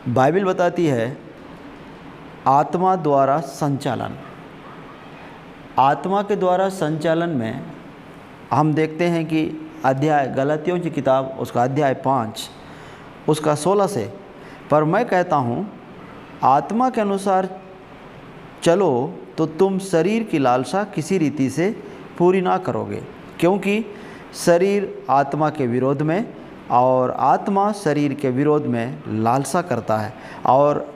Bible बताती है आत्मा द्वारा संचालन। आत्मा के द्वारा संचालन में हम देखते हैं कि अध्याय गलातियों की किताब उसका अध्याय 5 उसका 16 से, पर मैं कहता हूँ आत्मा के अनुसार चलो तो तुम शरीर की लालसा किसी रीति से पूरी ना करोगे, क्योंकि शरीर आत्मा के विरोध में और आत्मा शरीर के विरोध में लालसा करता है और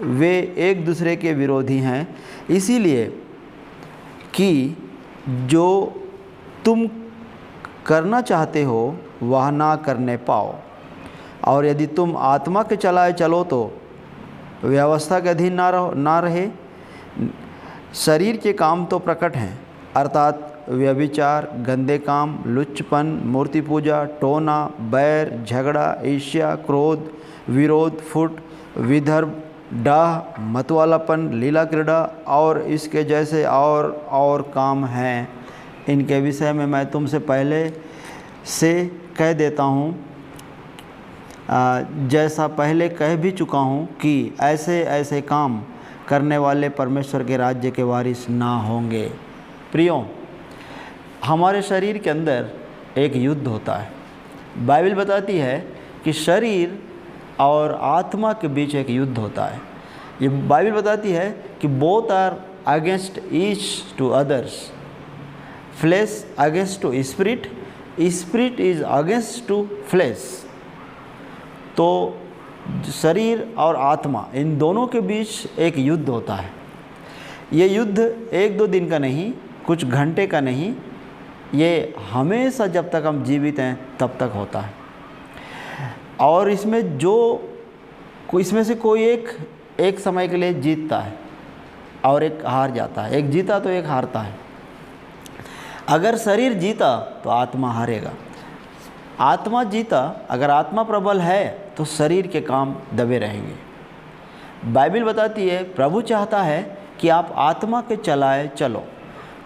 वे एक दूसरे के विरोधी हैं, इसीलिए कि जो तुम करना चाहते हो वह ना करने पाओ। और यदि तुम आत्मा के चलाए चलो तो व्यवस्था के अधीन ना रहे। शरीर के काम तो प्रकट हैं, अर्थात व्यभिचार, गंदे काम, लुच्चपन, मूर्ति पूजा, टोना, बैर, झगड़ा, ईर्ष्या, क्रोध, विरोध, फुट, विधर्म, डाह, मतवालापन, लीला क्रीड़ा और इसके जैसे और काम हैं। इनके विषय में मैं तुमसे पहले से कह देता हूँ, जैसा पहले कह भी चुका हूँ कि ऐसे ऐसे काम करने वाले परमेश्वर के राज्य के वारिस ना होंगे। प्रियों, हमारे शरीर के अंदर एक युद्ध होता है। बाइबल बताती है कि शरीर और आत्मा के बीच एक युद्ध होता है। ये बाइबल बताती है कि both are against each to others, flesh against to spirit, spirit is against to flesh. तो शरीर और आत्मा इन दोनों के बीच एक युद्ध होता है। ये युद्ध एक दो दिन का नहीं, कुछ घंटे का नहीं, ये हमेशा जब तक हम जीवित हैं तब तक होता है। और इसमें से कोई एक समय के लिए जीतता है और एक हार जाता है। एक जीता तो एक हारता है। अगर शरीर जीता तो आत्मा हारेगा। आत्मा जीता, अगर आत्मा प्रबल है तो शरीर के काम दबे रहेंगे। बाइबल बताती है प्रभु चाहता है कि आप आत्मा के चलाए चलो।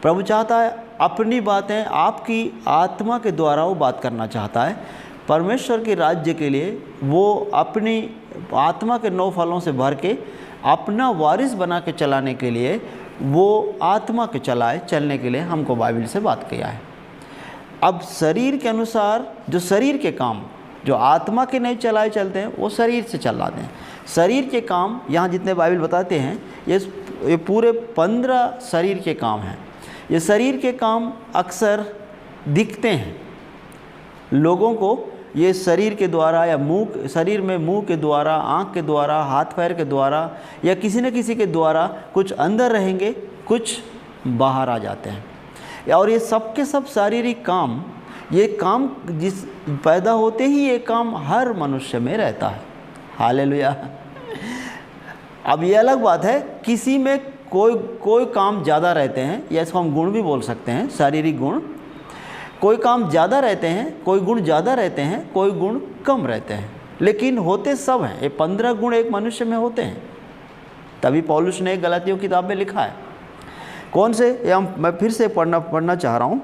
प्रभु चाहता है अपनी बातें आपकी आत्मा के द्वारा वो बात करना चाहता है। परमेश्वर के राज्य के लिए वो अपनी आत्मा के 9 फलों से भर के अपना वारिस बना के चलाने के लिए वो आत्मा के चलाए चलने के लिए हमको बाइबल से बात किया है। अब शरीर के अनुसार जो शरीर के काम जो आत्मा के नहीं चलाए चलते हैं वो शरीर से चलाते हैं। शरीर के काम यहाँ जितने बाइबल बताते हैं ये पूरे 15 शरीर के काम हैं। ये शरीर के काम अक्सर दिखते हैं लोगों को। ये शरीर के द्वारा या शरीर में मुंह के द्वारा, आँख के द्वारा, हाथ पैर के द्वारा या किसी न किसी के द्वारा कुछ अंदर रहेंगे, कुछ बाहर आ जाते हैं। और ये सब के सब शारीरिक काम, ये काम जिस पैदा होते ही ये काम हर मनुष्य में रहता है। हालेलुया। अब ये अलग बात है, किसी में कोई काम ज़्यादा रहते हैं, या इसको हम गुण भी बोल सकते हैं, शारीरिक गुण। कोई काम ज़्यादा रहते हैं, कोई गुण ज़्यादा रहते हैं, कोई गुण कम रहते हैं, लेकिन होते सब हैं। ये 15 गुण एक मनुष्य में होते हैं। तभी पौलुस ने गलातियों की किताब में लिखा है। कौन से, या मैं फिर से पढ़ना चाह रहा हूँ।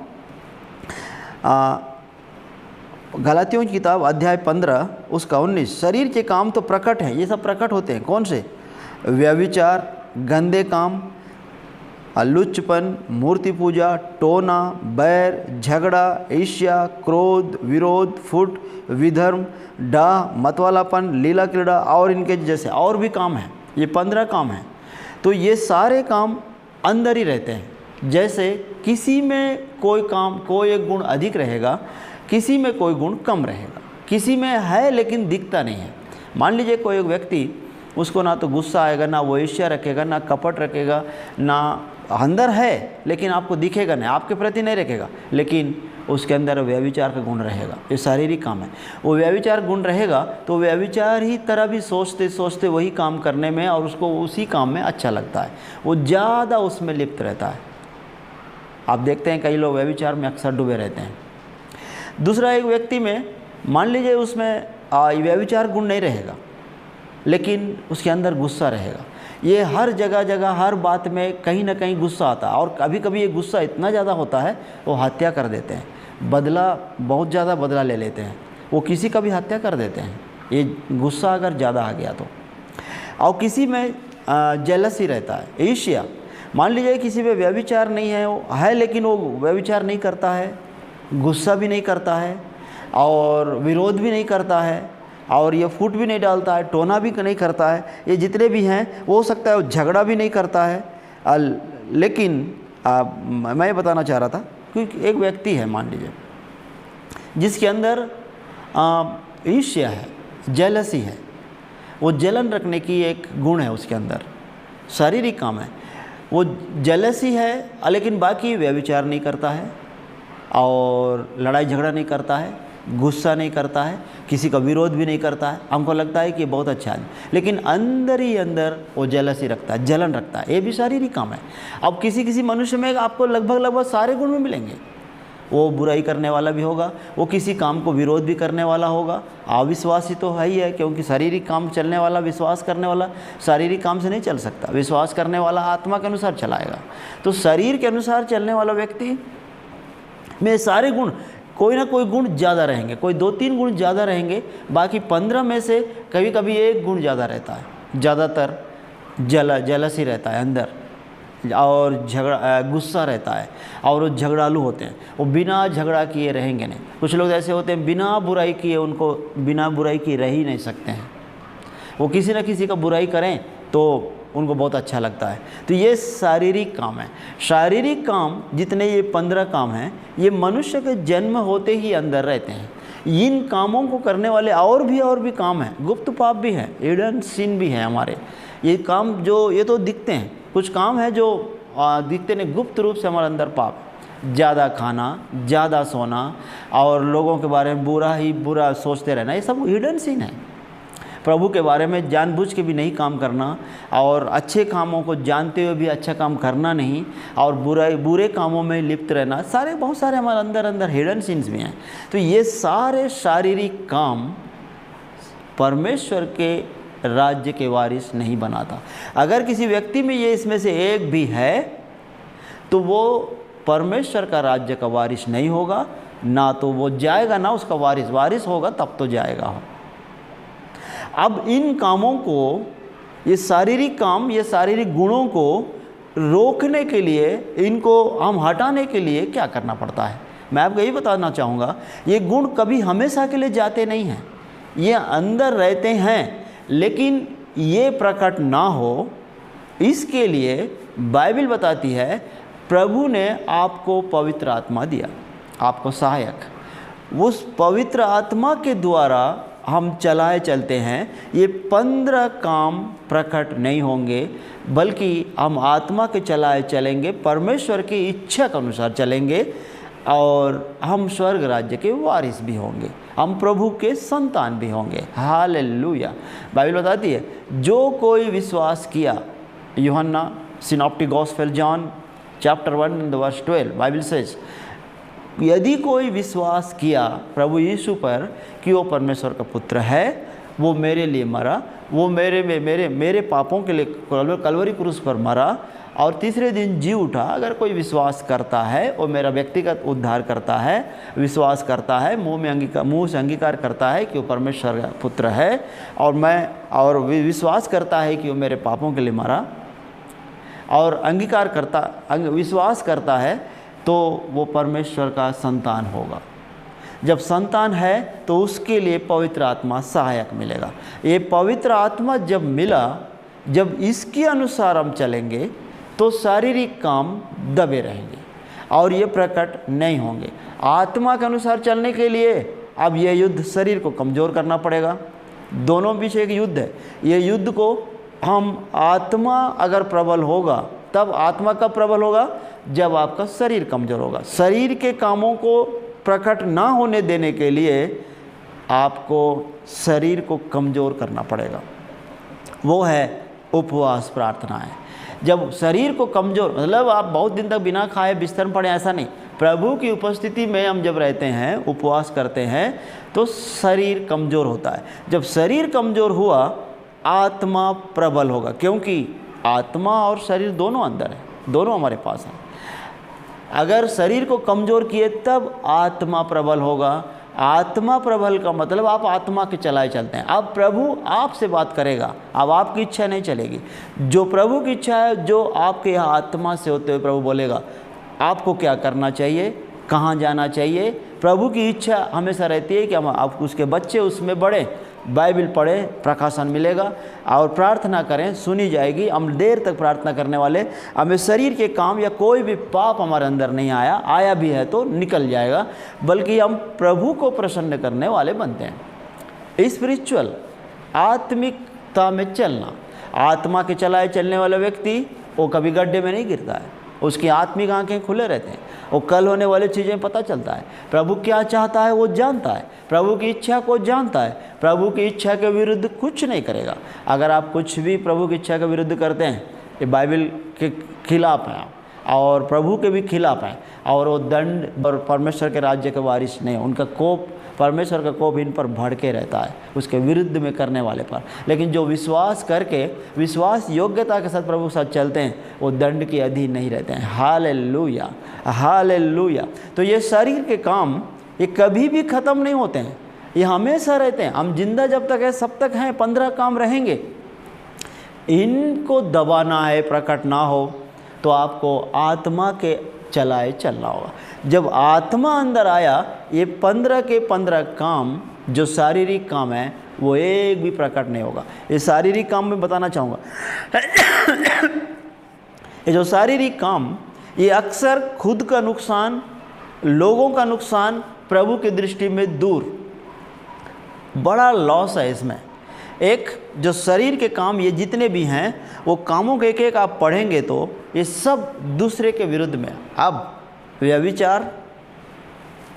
गलातियों की किताब अध्याय 15 उसका 19। शरीर के काम तो प्रकट हैं, ये सब प्रकट होते हैं। कौन से? व्यभिचार, गंदे काम, लुच्चपन, मूर्ति पूजा, टोना, बैर, झगड़ा, ईर्ष्या, क्रोध, विरोध, फुट, विधर्म, डाह, मतवालापन, लीला क्रीड़ा और इनके जैसे और भी काम हैं। ये 15 काम हैं। तो ये सारे काम अंदर ही रहते हैं। जैसे किसी में कोई एक गुण अधिक रहेगा, किसी में कोई गुण कम रहेगा, किसी में है लेकिन दिखता नहीं है। मान लीजिए कोई एक व्यक्ति, उसको ना तो गुस्सा आएगा, ना वो ईर्ष्या रखेगा, ना कपट रखेगा, ना अंदर है लेकिन आपको दिखेगा नहीं, आपके प्रति नहीं रखेगा, लेकिन उसके अंदर व्यभिचार का गुण रहेगा। ये शारीरिक काम है। वो व्यभिचार गुण रहेगा तो व्यभिचार ही तरह भी सोचते सोचते वही काम करने में और उसको उसी काम में अच्छा लगता है, वो ज़्यादा उसमें लिप्त रहता है। आप देखते हैं कई लोग व्यभिचार में अक्सर डूबे रहते हैं। दूसरा, एक व्यक्ति में मान लीजिए उसमें व्यभिचार गुण नहीं रहेगा लेकिन उसके अंदर गुस्सा रहेगा। ये हर जगह हर बात में कहीं ना कहीं गुस्सा आता है, और कभी कभी ये गुस्सा इतना ज़्यादा होता है वो हत्या कर देते हैं, बहुत ज़्यादा बदला ले लेते हैं, वो किसी का भी हत्या कर देते हैं। ये गुस्सा अगर ज़्यादा आ गया तो और किसी में जेलसी रहता है, ईर्ष्या। मान लीजिए किसी में व्यभिचार नहीं है, वो है लेकिन वो व्यभिचार नहीं करता है, गुस्सा भी नहीं करता है और विरोध भी नहीं करता है और ये फूट भी नहीं डालता है, टोना भी नहीं करता है, ये जितने भी हैं वो हो सकता है वो झगड़ा भी नहीं करता है। लेकिन मैं बताना चाह रहा था कि एक व्यक्ति है मान लीजिए जिसके अंदर ईर्ष्या है, जेलसी है, वो जलन रखने की एक गुण है उसके अंदर, शारीरिक काम है, वो जेलसी है लेकिन बाकी व्यभिचार नहीं करता है और लड़ाई झगड़ा नहीं करता है, गुस्सा नहीं करता है, किसी का विरोध भी नहीं करता है। हमको लगता है कि बहुत अच्छा है, लेकिन अंदर ही अंदर वो जेलसी रखता है, जलन रखता है। ये भी शारीरिक काम है। अब किसी किसी मनुष्य में आपको लगभग सारे गुण में मिलेंगे। वो बुराई करने वाला भी होगा, वो किसी काम को विरोध भी करने वाला होगा, अविश्वासी तो है ही है, क्योंकि शारीरिक काम चलने वाला, विश्वास करने वाला शारीरिक काम से नहीं चल सकता। विश्वास करने वाला आत्मा के अनुसार चलाएगा। तो शरीर के अनुसार चलने वाला व्यक्ति में सारे गुण, कोई ना कोई गुण ज़्यादा रहेंगे, कोई 2-3 गुण ज़्यादा रहेंगे, बाकी 15 में से कभी कभी एक गुण ज़्यादा रहता है। ज़्यादातर जेलसी रहता है अंदर और झगड़ा, गुस्सा रहता है और वो झगड़ालू होते हैं, वो बिना झगड़ा किए रहेंगे नहीं। कुछ लोग ऐसे होते हैं बिना बुराई किए, उनको बिना बुराई किए रह ही नहीं सकते हैं, वो किसी न किसी का बुराई करें तो उनको बहुत अच्छा लगता है। तो ये शारीरिक काम है। शारीरिक काम जितने ये 15 काम हैं, ये मनुष्य के जन्म होते ही अंदर रहते हैं। इन कामों को करने वाले और भी काम हैं, गुप्त पाप भी हैं, हिडन सिन भी हैं हमारे। ये काम जो ये तो दिखते हैं, कुछ काम है जो दिखते नहीं, गुप्त रूप से हमारे अंदर पाप। ज़्यादा खाना, ज़्यादा सोना और लोगों के बारे में बुरा सोचते रहना, ये सब हिडन सिन है। प्रभु के बारे में जानबूझ के भी नहीं काम करना और अच्छे कामों को जानते हुए भी अच्छा काम करना नहीं और बुरे कामों में लिप्त रहना, बहुत सारे हमारे अंदर हिडन सिंस भी हैं। तो ये सारे शारीरिक काम परमेश्वर के राज्य के वारिस नहीं बनाता। अगर किसी व्यक्ति में ये इसमें से एक भी है तो वो परमेश्वर का राज्य का वारिस नहीं होगा, ना तो वो जाएगा ना उसका वारिस होगा, तब तो जाएगा। अब इन कामों को, ये शारीरिक काम, ये शारीरिक गुणों को रोकने के लिए, इनको हम हटाने के लिए क्या करना पड़ता है? मैं आपको यही बताना चाहूँगा, ये गुण कभी हमेशा के लिए जाते नहीं हैं, ये अंदर रहते हैं, लेकिन ये प्रकट ना हो इसके लिए बाइबल बताती है प्रभु ने आपको पवित्र आत्मा दिया, आपको सहायक। उस पवित्र आत्मा के द्वारा हम चलाए चलते हैं। ये 15 काम प्रकट नहीं होंगे, बल्कि हम आत्मा के चलाए चलेंगे, परमेश्वर की इच्छा के अनुसार चलेंगे और हम स्वर्ग राज्य के वारिस भी होंगे, हम प्रभु के संतान भी होंगे। हालेलुया। बाइबल बताती है जो कोई विश्वास किया, Yuhanna synoptic gospel John chapter 1:12 Bible says, यदि कोई विश्वास किया प्रभु यीशु पर कि वो परमेश्वर का पुत्र है, वो मेरे लिए मरा, वो मेरे पापों के लिए कलवरी क्रूस पर मरा और तीसरे दिन जी उठा, अगर कोई विश्वास करता है, वो मेरा व्यक्तिगत उद्धार करता है, विश्वास करता है, मुंह से अंगीकार करता है कि वो परमेश्वर का पुत्र है और विश्वास करता है कि वो मेरे पापों के लिए मरा और विश्वास करता है, तो वो परमेश्वर का संतान होगा। जब संतान है तो उसके लिए पवित्र आत्मा सहायक मिलेगा। ये पवित्र आत्मा जब मिला, जब इसके अनुसार हम चलेंगे तो शारीरिक काम दबे रहेंगे और ये प्रकट नहीं होंगे। आत्मा के अनुसार चलने के लिए अब ये युद्ध शरीर को कमज़ोर करना पड़ेगा। दोनों बीच एक युद्ध है। ये युद्ध को हम, आत्मा अगर प्रबल होगा तब, आत्मा कब प्रबल होगा? जब आपका शरीर कमज़ोर होगा। शरीर के कामों को प्रकट ना होने देने के लिए आपको शरीर को कमज़ोर करना पड़ेगा। वो है उपवास प्रार्थना है। जब शरीर को कमज़ोर, मतलब आप बहुत दिन तक बिना खाए बिस्तर में पड़े, ऐसा नहीं। प्रभु की उपस्थिति में हम जब रहते हैं, उपवास करते हैं, तो शरीर कमज़ोर होता है। जब शरीर कमज़ोर हुआ, आत्मा प्रबल होगा, क्योंकि आत्मा और शरीर दोनों अंदर है, दोनों हमारे पास हैं। अगर शरीर को कमज़ोर किए तब आत्मा प्रबल होगा आत्मा प्रबल का मतलब आप आत्मा के चलाए चलते हैं। अब प्रभु आपसे बात करेगा, अब आपकी इच्छा नहीं चलेगी। जो प्रभु की इच्छा है, जो आपके यहाँ आत्मा से होते हुए प्रभु बोलेगा आपको क्या करना चाहिए, कहाँ जाना चाहिए। प्रभु की इच्छा हमेशा रहती है कि हम आप उसके बच्चे उसमें बढ़े, बाइबल पढ़ें, प्रकाशन मिलेगा और प्रार्थना करें, सुनी जाएगी। हम देर तक प्रार्थना करने वाले, हमें शरीर के काम या कोई भी पाप हमारे अंदर नहीं आया भी है तो निकल जाएगा, बल्कि हम प्रभु को प्रसन्न करने वाले बनते हैं। स्पिरिचुअल आत्मिकता में चलना, आत्मा के चलाए चलने वाला व्यक्ति वो कभी गड्ढे में नहीं गिरता है, उसकी आत्मिक आंखें खुले रहते हैं, वो कल होने वाली चीज़ें पता चलता है। प्रभु क्या चाहता है वो जानता है, प्रभु की इच्छा को जानता है, प्रभु की इच्छा के विरुद्ध कुछ नहीं करेगा। अगर आप कुछ भी प्रभु की इच्छा के विरुद्ध करते हैं, ये बाइबल के खिलाफ है और प्रभु के भी खिलाफ है, और वो दंड और परमेश्वर के राज्य के वारिस नहीं। उनका कोप, परमेश्वर का कोप इन पर भड़के रहता है उसके विरुद्ध में करने वाले पर। लेकिन जो विश्वास करके, विश्वास योग्यता के साथ प्रभु के साथ चलते हैं, वो दंड के अधीन नहीं रहते हैं। Hallelujah, hallelujah. तो ये शरीर के काम ये कभी भी ख़त्म नहीं होते हैं, ये हमेशा रहते हैं। हम जिंदा जब तक है सब तक हैं, 15 काम रहेंगे। इनको दबाना है, प्रकट ना हो तो आपको आत्मा के चलाए चलना होगा। जब आत्मा अंदर आया, ये 15 के 15 काम जो शारीरिक काम है वो एक भी प्रकट नहीं होगा। ये शारीरिक काम में बताना चाहूँगा ये जो शारीरिक काम, ये अक्सर खुद का नुकसान, लोगों का नुकसान, प्रभु की दृष्टि में दूर, बड़ा लॉस है इसमें। एक जो शरीर के काम ये जितने भी हैं, वो कामों के एक एक आप पढ़ेंगे तो ये सब दूसरे के विरुद्ध में। अब व्यभिचार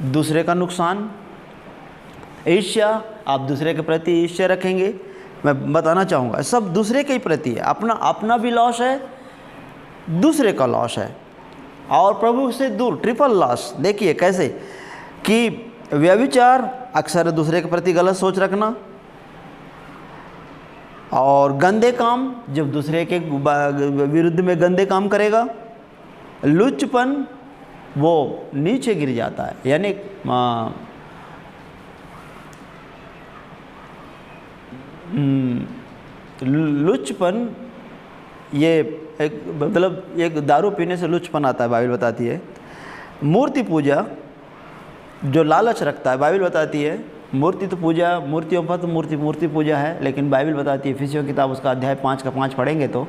दूसरे का नुकसान, ईर्ष्या, आप दूसरे के प्रति ईर्ष्या रखेंगे, मैं बताना चाहूँगा सब दूसरे के ही प्रति है। अपना भी लॉस है, दूसरे का लॉस है, और प्रभु से दूर ट्रिपल लॉस। देखिए कैसे कि व्यभिचार अक्सर दूसरे के प्रति गलत सोच रखना, और गंदे काम जब दूसरे के विरुद्ध में गंदे काम करेगा, लुच्चपन वो नीचे गिर जाता है, यानी लुच्चपन ये एक मतलब एक दारू पीने से लुच्चपन आता है, बाइबल बताती है। मूर्ति पूजा जो लालच रखता है, बाइबल बताती है मूर्ति तो पूजा, मूर्तियों पर तो मूर्ति पूजा है, लेकिन बाइबल बताती है, इफिसियों किताब उसका अध्याय 5 का 5 पढ़ेंगे तो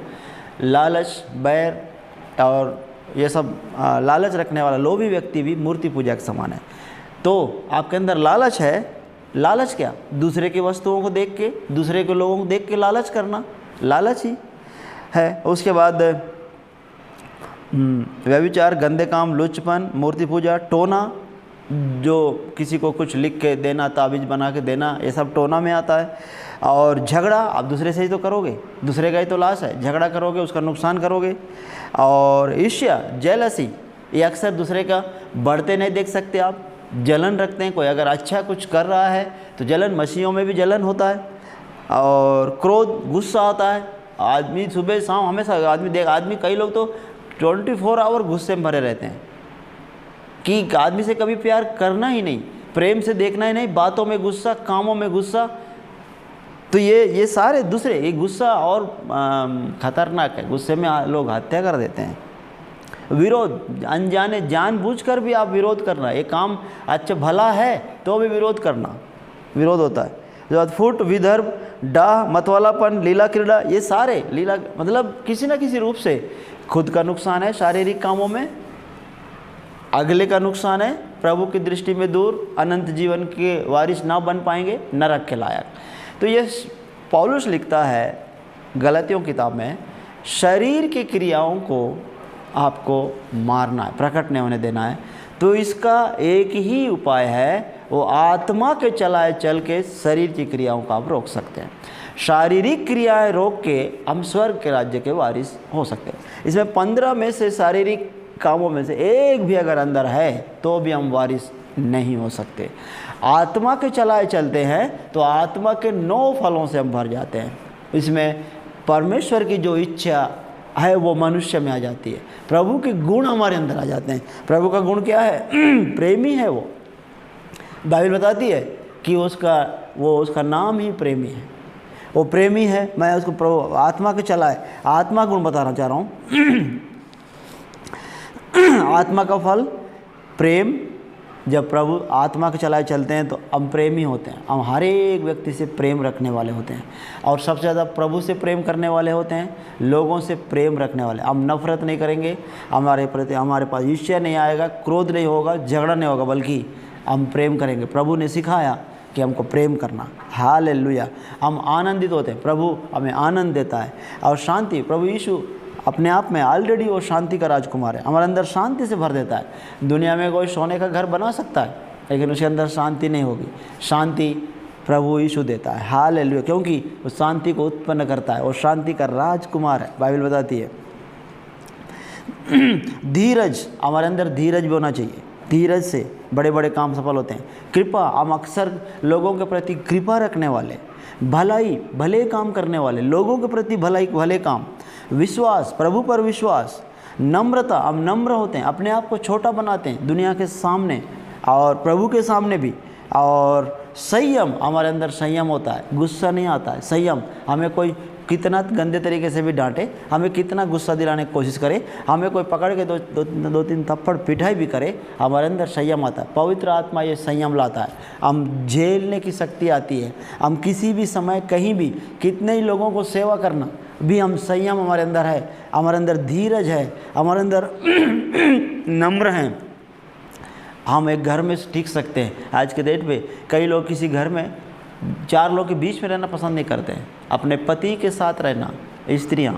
लालच, बैर और ये सब लालच रखने वाला लोभी व्यक्ति भी मूर्ति पूजा के समान है। तो आपके अंदर लालच है, लालच क्या, दूसरे की वस्तुओं को देख के, दूसरे के लोगों को देख के लालच करना, लालच ही है। उसके बाद व्यभिचार, गंदे काम, लुच्चपन, मूर्ति पूजा, टोना, जो किसी को कुछ लिख के देना, ताबीज़ बना के देना, ये सब टोना में आता है। और झगड़ा, आप दूसरे से ही तो करोगे, दूसरे का ही तो लाश है, झगड़ा करोगे उसका नुकसान करोगे। और ईर्ष्या, जेलसी, ये अक्सर दूसरे का बढ़ते नहीं देख सकते आप, जलन रखते हैं। कोई अगर अच्छा कुछ कर रहा है तो जलन, मसीहों में भी जलन होता है। और क्रोध, गुस्सा आता है। आदमी सुबह शाम हमेशा आदमी कई लोग तो 24 आवर गुस्से में भरे रहते हैं कि आदमी से कभी प्यार करना ही नहीं, प्रेम से देखना ही नहीं, बातों में गुस्सा, कामों में गुस्सा। तो ये सारे दूसरे, ये गुस्सा और खतरनाक है। गुस्से में लोग हत्या कर देते हैं। विरोध, अनजाने जानबूझकर भी आप विरोध करना, ये काम अच्छा भला है तो भी विरोध करना, विरोध होता है। जो फुट, विदर्भ, डाह, मतवालापन, लीला क्रीड़ा, ये सारे लीला मतलब किसी न किसी रूप से खुद का नुकसान है शारीरिक कामों में, अगले का नुकसान है, प्रभु की दृष्टि में दूर, अनंत जीवन के वारिस ना बन पाएंगे, नरक के लायक। तो ये पौलुस लिखता है गलातियों किताब में, शरीर की क्रियाओं को आपको मारना है, प्रकट नहीं होने देना है। तो इसका एक ही उपाय है, वो आत्मा के चलाए चल के शरीर की क्रियाओं को आप रोक सकते हैं। शारीरिक क्रियाएं रोक के हम स्वर्ग के राज्य के वारिस हो सकते हैं। इसमें 15 में से शारीरिक कामों में से एक भी अगर अंदर है तो भी हम वारिस नहीं हो सकते। आत्मा के चलाए चलते हैं तो आत्मा के 9 फलों से हम भर जाते हैं। इसमें परमेश्वर की जो इच्छा है वो मनुष्य में आ जाती है, प्रभु के गुण हमारे अंदर आ जाते हैं। प्रभु का गुण क्या है? प्रेमी है वो, बाइबल बताती है कि उसका नाम ही प्रेमी है। वो प्रेमी है। मैं उसको प्रभु आत्मा के चलाए, आत्मा गुण बताना चाह रहा हूँ। आत्मा का फल प्रेम। जब प्रभु आत्मा के चलाए चलते हैं तो हम प्रेमी होते हैं। हम हर एक व्यक्ति से प्रेम रखने वाले होते हैं, और सबसे ज़्यादा प्रभु से प्रेम करने वाले होते हैं, लोगों से प्रेम रखने वाले। हम नफरत नहीं करेंगे, हमारे प्रति हमारे पास ईर्ष्या नहीं आएगा, क्रोध नहीं होगा, झगड़ा नहीं होगा, बल्कि हम प्रेम करेंगे। प्रभु ने सिखाया कि हमको प्रेम करना। हालेलुया। हम आनंदित होते हैं, प्रभु हमें आनंद देता है। और शांति, प्रभु यीशु अपने आप में ऑलरेडी वो शांति का राजकुमार है, हमारे अंदर शांति से भर देता है। दुनिया में कोई सोने का घर बना सकता है, लेकिन उसके अंदर शांति नहीं होगी। शांति प्रभु यीशु देता है। हालेलुया। क्योंकि वो शांति को उत्पन्न करता है, वो शांति का राजकुमार है, बाइबल बताती है। धीरज, हमारे अंदर धीरज भी होना चाहिए। धीरज से बड़े बड़े काम सफल होते हैं। कृपा, हम अक्सर लोगों के प्रति कृपा रखने वाले, भलाई, भले काम करने वाले, लोगों के प्रति भलाई, भले काम। विश्वास, प्रभु पर विश्वास। नम्रता, हम नम्र होते हैं, अपने आप को छोटा बनाते हैं दुनिया के सामने और प्रभु के सामने भी। और संयम, हमारे अंदर संयम होता है, गुस्सा नहीं आता है। संयम, हमें कोई कितना गंदे तरीके से भी डांटे, हमें कितना गुस्सा दिलाने की कोशिश करे, हमें कोई पकड़ के दो तीन थप्पड़ पिटाई भी करे, हमारे अंदर संयम आता है। पवित्र आत्मा ये संयम लाता है। हम झेलने की शक्ति आती है। हम किसी भी समय कहीं भी कितने ही लोगों को सेवा करना भी, हम संयम हमारे अंदर है, हमारे अंदर धीरज है, हमारे अंदर नम्र हैं। हम एक घर में टिक सकते हैं। आज के डेट पे कई लोग किसी घर में 4 लोग के बीच में रहना पसंद नहीं करते हैं। अपने पति के साथ रहना, स्त्रियां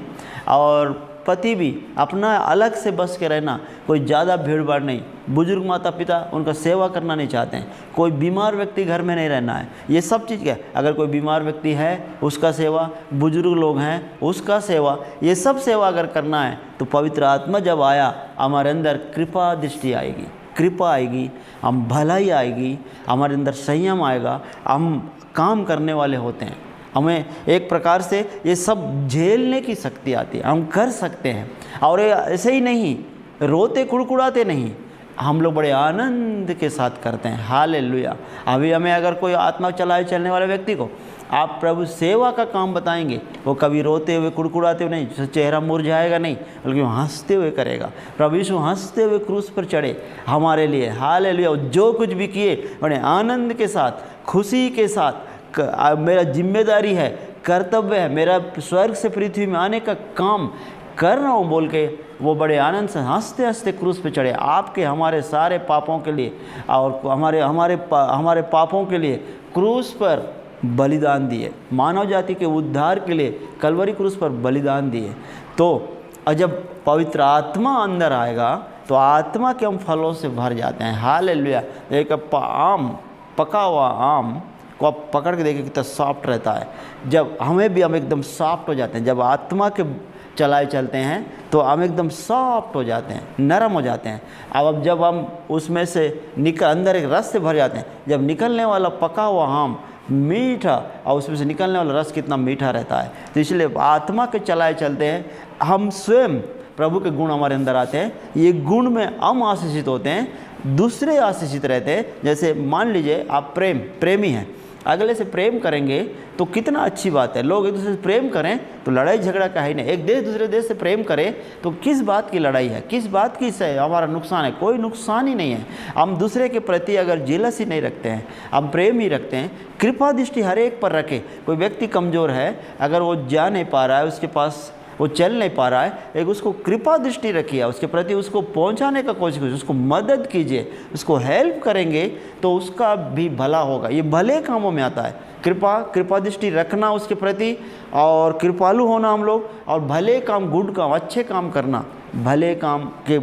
और पति भी अपना अलग से बस के रहना, कोई ज़्यादा भीड़ भाड़ नहीं। बुजुर्ग माता पिता उनका सेवा करना नहीं चाहते हैं। कोई बीमार व्यक्ति घर में नहीं रहना है। ये सब चीज़ क्या है, अगर कोई बीमार व्यक्ति है उसका सेवा, बुजुर्ग लोग हैं उसका सेवा, ये सब सेवा अगर करना है तो पवित्र आत्मा जब आया, हमारे अंदर कृपा दृष्टि आएगी, कृपा आएगी, हम भलाई आएगी, हमारे अंदर संयम आएगा, हम काम करने वाले होते हैं। हमें एक प्रकार से ये सब झेलने की शक्ति आती है, हम कर सकते हैं। और ऐसे ही नहीं, रोते कुड़कुड़ाते नहीं, हम लोग बड़े आनंद के साथ करते हैं। हालेलुया। अभी हमें अगर कोई आत्मा चलाए चलने वाले व्यक्ति को आप प्रभु सेवा का काम बताएंगे, वो कभी रोते हुए कुड़कुड़ाते हुए नहीं, चेहरा मुरझाएगा नहीं, बल्कि वो हंसते हुए करेगा। प्रभु यीशु हंसते हुए क्रूस पर चढ़े हमारे लिए। हालेलुया। जो कुछ भी किए बड़े आनंद के साथ, खुशी के साथ। मेरा जिम्मेदारी है, कर्तव्य है, मेरा स्वर्ग से पृथ्वी में आने का काम कर रहा हूँ बोल के वो बड़े आनंद से हंसते हंसते क्रूस पे चढ़े, आपके हमारे सारे पापों के लिए और हमारे पापों के लिए क्रूस पर बलिदान दिए, मानव जाति के उद्धार के लिए कलवरी क्रूस पर बलिदान दिए। तो जब पवित्र आत्मा अंदर आएगा तो आत्मा के हम फलों से भर जाते हैं। हालेलुया। एक आम, पका हुआ आम को आप पकड़ के देखिए कितना सॉफ्ट रहता है। जब हम एकदम सॉफ्ट हो जाते हैं, जब आत्मा के चलाए चलते हैं तो हम एकदम सॉफ्ट हो जाते हैं, नरम हो जाते हैं। अब जब हम उसमें से अंदर एक रस से भर जाते हैं, जब निकलने वाला पका हुआ आम मीठा और उसमें से निकलने वाला रस कितना मीठा रहता है। तो इसलिए आत्मा के चलाए चलते हैं, हम स्वयं प्रभु के गुण हमारे अंदर आते हैं। ये गुण में हम आशीषित होते हैं, दूसरे आशीषित रहते हैं। जैसे मान लीजिए आप प्रेमी हैं, अगले से प्रेम करेंगे तो कितना अच्छी बात है। लोग एक दूसरे से प्रेम करें तो लड़ाई झगड़ा का ही नहीं। एक देश दूसरे देश से प्रेम करें तो किस बात की लड़ाई है, किस बात की से हमारा नुकसान है? कोई नुकसान ही नहीं है। हम दूसरे के प्रति अगर जेलसी नहीं रखते हैं, हम प्रेम ही रखते हैं, कृपा दृष्टि हर एक पर रखें। कोई व्यक्ति कमज़ोर है, अगर वो जा नहीं पा रहा है, उसके पास वो चल नहीं पा रहा है, एक उसको कृपा दृष्टि रखिए, उसके प्रति उसको पहुंचाने का कोशिश कीजिए, उसको मदद कीजिए, उसको हेल्प करेंगे तो उसका भी भला होगा। ये भले कामों में आता है। कृपा दृष्टि रखना उसके प्रति और कृपालु होना हम लोग, और भले काम, गुड काम, अच्छे काम करना। भले काम के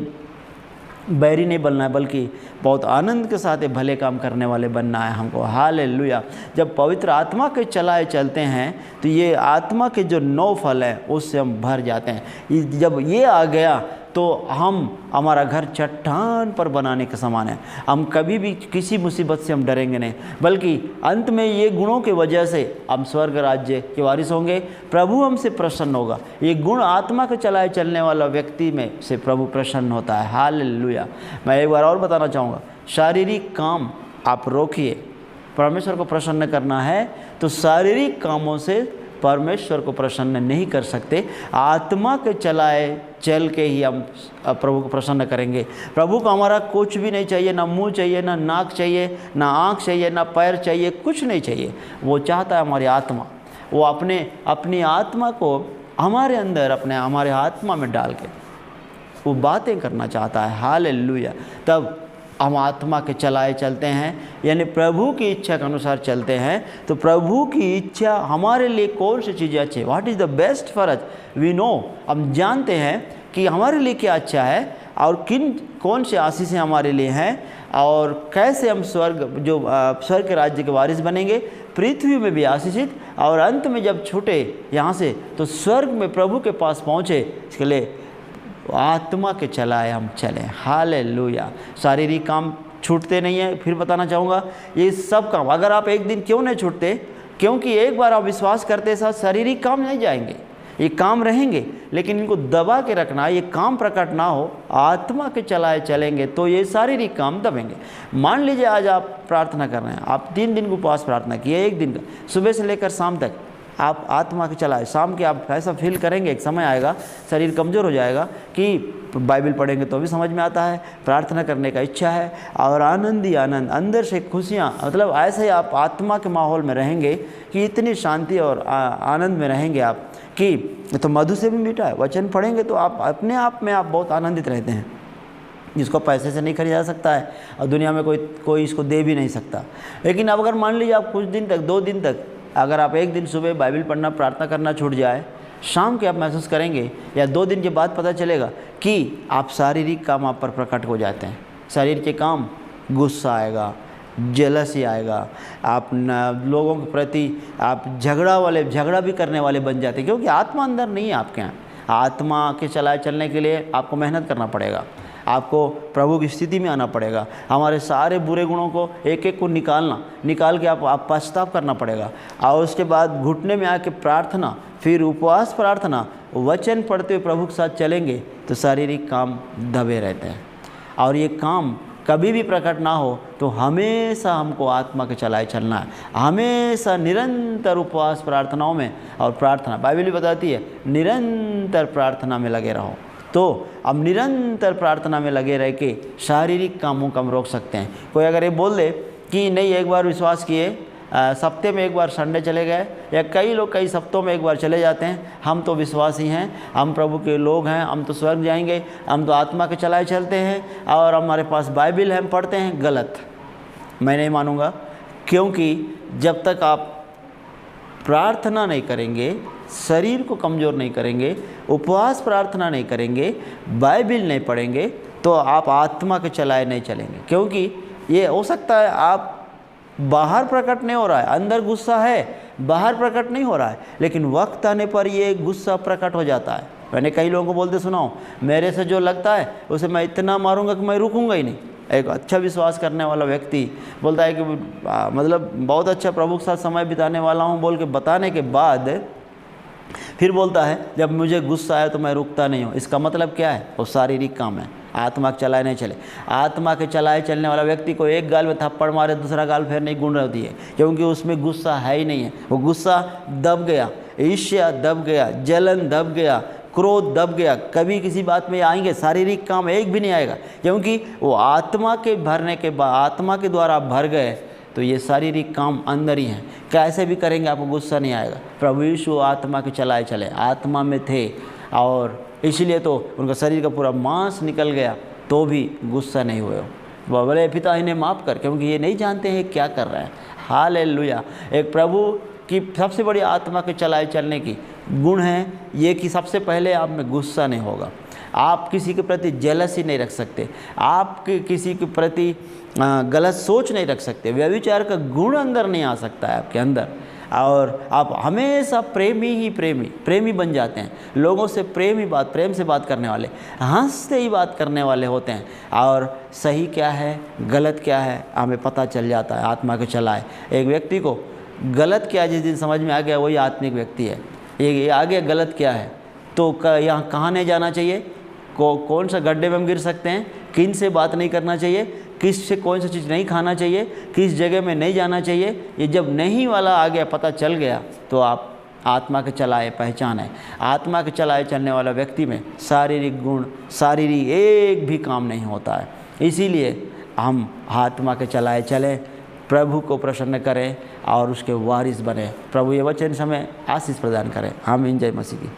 बैरी नहीं बनना है, बल्कि बहुत आनंद के साथ भले काम करने वाले बनना है हमको। हालेलुया। जब पवित्र आत्मा के चलाए चलते हैं तो ये आत्मा के जो 9 फल हैं उससे हम भर जाते हैं। जब ये आ गया तो हमारा घर चट्टान पर बनाने के समान है। हम कभी भी किसी मुसीबत से हम डरेंगे नहीं, बल्कि अंत में ये गुणों की वजह से हम स्वर्ग राज्य के वारिस होंगे। प्रभु हमसे प्रसन्न होगा। ये गुण आत्मा के चलाए चलने वाला व्यक्ति में से प्रभु प्रसन्न होता है। हालेलुया। मैं एक बार और बताना चाहूँगा, शारीरिक काम आप रोकिए। परमेश्वर को प्रसन्न करना है तो शारीरिक कामों से परमेश्वर को प्रसन्न नहीं कर सकते, आत्मा के चलाए चल के ही हम प्रभु को प्रसन्न करेंगे। प्रभु को हमारा कुछ भी नहीं चाहिए, ना मुंह चाहिए, ना नाक चाहिए, ना आँख चाहिए, ना पैर चाहिए, कुछ नहीं चाहिए। वो चाहता है हमारी आत्मा। वो अपनी आत्मा को हमारे अंदर हमारे आत्मा में डाल के वो बातें करना चाहता है। हालेलुया। तब हम आत्मा के चलाए चलते हैं, यानी प्रभु की इच्छा के अनुसार चलते हैं। तो प्रभु की इच्छा हमारे लिए कौन सी चीज़ें अच्छी, what is the best for us, we know, हम जानते हैं कि हमारे लिए क्या अच्छा है और कौन से आशीषें हमारे लिए हैं, और कैसे हम स्वर्ग के राज्य के वारिस बनेंगे, पृथ्वी में भी आशीषित, और अंत में जब छूटे यहाँ से तो स्वर्ग में प्रभु के पास पहुँचे। इसके लिए आत्मा के चलाए हम चलें। हालेलुया। शारीरिक काम छूटते नहीं है। फिर बताना चाहूँगा, ये सब काम अगर आप एक दिन क्यों नहीं छूटते, क्योंकि एक बार आप विश्वास करते साथ शारीरिक काम नहीं जाएंगे, ये काम रहेंगे, लेकिन इनको दबा के रखना, ये काम प्रकट ना हो, आत्मा के चलाए चलेंगे तो ये शारीरिक काम दबेंगे। मान लीजिए आज आप प्रार्थना कर रहे हैं, आप 3 दिन को उपवास प्रार्थना किए, एक दिन का, सुबह से लेकर शाम तक आप आत्मा के चलाए, शाम के आप ऐसा फील करेंगे, एक समय आएगा शरीर कमज़ोर हो जाएगा कि बाइबल पढ़ेंगे तो भी समझ में आता है, प्रार्थना करने का इच्छा है, और आनंद ही आनंद, अंदर से खुशियाँ, मतलब ऐसे ही आप आत्मा के माहौल में रहेंगे कि इतनी शांति और आनंद में रहेंगे आप कि तो मधु से भी मीठा है। वचन पढ़ेंगे तो आप अपने आप में आप बहुत आनंदित रहते हैं, जिसको पैसे से नहीं खरीदा जा सकता है और दुनिया में कोई इसको दे भी नहीं सकता। लेकिन अब अगर मान लीजिए आप कुछ दिन तक, 2 दिन तक, अगर आप एक दिन सुबह बाइबल पढ़ना प्रार्थना करना छूट जाए, शाम के आप महसूस करेंगे या 2 दिन के बाद पता चलेगा कि आप शारीरिक काम आप पर प्रकट हो जाते हैं। शरीर के काम, गुस्सा आएगा, जेलसी आएगा, आप लोगों के प्रति आप झगड़ा भी करने वाले बन जाते हैं, क्योंकि आत्मा अंदर नहीं है आपके यहाँ। आत्मा के चलाए चलने के लिए आपको मेहनत करना पड़ेगा, आपको प्रभु की स्थिति में आना पड़ेगा। हमारे सारे बुरे गुणों को एक एक को निकाल के आप पश्चाताप करना पड़ेगा, और उसके बाद घुटने में आके प्रार्थना, फिर उपवास प्रार्थना, वचन पढ़ते हुए प्रभु के साथ चलेंगे तो शारीरिक काम दबे रहते हैं। और ये काम कभी भी प्रकट ना हो तो हमेशा हमको आत्मा के चलाए चलना है, हमेशा निरंतर उपवास प्रार्थनाओं में, और प्रार्थना बाइबल भी बताती है निरंतर प्रार्थना में लगे रहो। तो अब निरंतर प्रार्थना में लगे रह के शारीरिक कामों को हम रोक सकते हैं। कोई अगर ये बोल दे कि नहीं, एक बार विश्वास किए, सप्ते में एक बार संडे चले गए, या कई लोग कई सप्तों में एक बार चले जाते हैं, हम तो विश्वासी हैं, हम प्रभु के लोग हैं, हम तो स्वर्ग जाएंगे, हम तो आत्मा के चलाए चलते हैं और हमारे पास बाइबल है, हम पढ़ते हैं। गलत, मैं नहीं मानूंगा, क्योंकि जब तक आप प्रार्थना नहीं करेंगे, शरीर को कमज़ोर नहीं करेंगे, उपवास प्रार्थना नहीं करेंगे, बाइबल नहीं पढ़ेंगे, तो आप आत्मा के चलाए नहीं चलेंगे। क्योंकि ये हो सकता है आप बाहर प्रकट नहीं हो रहा है, अंदर गुस्सा है, बाहर प्रकट नहीं हो रहा है, लेकिन वक्त आने पर ये गुस्सा प्रकट हो जाता है। मैंने कई लोगों को बोलते सुना हूँ, मेरे से जो लगता है उसे मैं इतना मारूंगा कि मैं रुकूंगा ही नहीं। एक अच्छा विश्वास करने वाला व्यक्ति बोलता है कि मतलब बहुत अच्छा प्रभु के साथ समय बिताने वाला हूँ बोल के बताने के बाद फिर बोलता है जब मुझे गुस्सा आया तो मैं रुकता नहीं हूँ। इसका मतलब क्या है? वो शारीरिक काम है, आत्मा के चलाए नहीं चले। आत्मा के चलाए चलने वाला व्यक्ति को एक गाल में थप्पड़ मारे दूसरा गाल फिर नहीं गूंज रहती है, क्योंकि उसमें गुस्सा है ही नहीं है। वो गुस्सा दब गया, ईर्ष्या दब गया, जलन दब गया, क्रोध दब गया। कभी किसी बात में आएंगे, शारीरिक काम एक भी नहीं आएगा, क्योंकि वो आत्मा के भरने के बाद, आत्मा के द्वारा भर गए, तो ये शारीरिक काम अंदर ही हैं। कैसे भी करेंगे आपको गुस्सा नहीं आएगा। प्रभु यीशु आत्मा के चलाए चले, आत्मा में थे, और इसलिए तो उनका शरीर का पूरा मांस निकल गया तो भी गुस्सा नहीं हुए। बोले पिता इन्हें माफ़ कर, क्योंकि ये नहीं जानते हैं क्या कर रहे हैं। हालेलुया। एक प्रभु की सबसे बड़ी आत्मा के चलाए चलने की गुण है ये कि सबसे पहले आप में गुस्सा नहीं होगा, आप किसी के प्रति जेलसी नहीं रख सकते, आप किसी के प्रति गलत सोच नहीं रख सकते, व्यभिचार का गुण अंदर नहीं आ सकता है आपके अंदर, और आप हमेशा प्रेमी बन जाते हैं। लोगों से प्रेम से बात करने वाले, हंसते ही बात करने वाले होते हैं, और सही क्या है गलत क्या है हमें पता चल जाता है आत्मा के चलाए। एक व्यक्ति को गलत क्या जिस दिन समझ में आ गया वही आत्मिक व्यक्ति है। ये आगे गलत क्या है तो कहाँ नहीं जाना चाहिए, कौन सा गड्ढे में हम गिर सकते हैं, किन से बात नहीं करना चाहिए, किस से कौन सी चीज़ नहीं खाना चाहिए, किस जगह में नहीं जाना चाहिए, ये जब नहीं वाला आ गया, पता चल गया, तो आप आत्मा के चलाए पहचान है। आत्मा के चलाए चलने वाला व्यक्ति में शारीरिक गुण, शारीरिक एक भी काम नहीं होता है। इसीलिए हम आत्मा के चलाए चलें, प्रभु को प्रसन्न करें और उसके वारिस बने। प्रभु ये वचन हमें आशीष प्रदान करें। आमीन। जय मसीह की।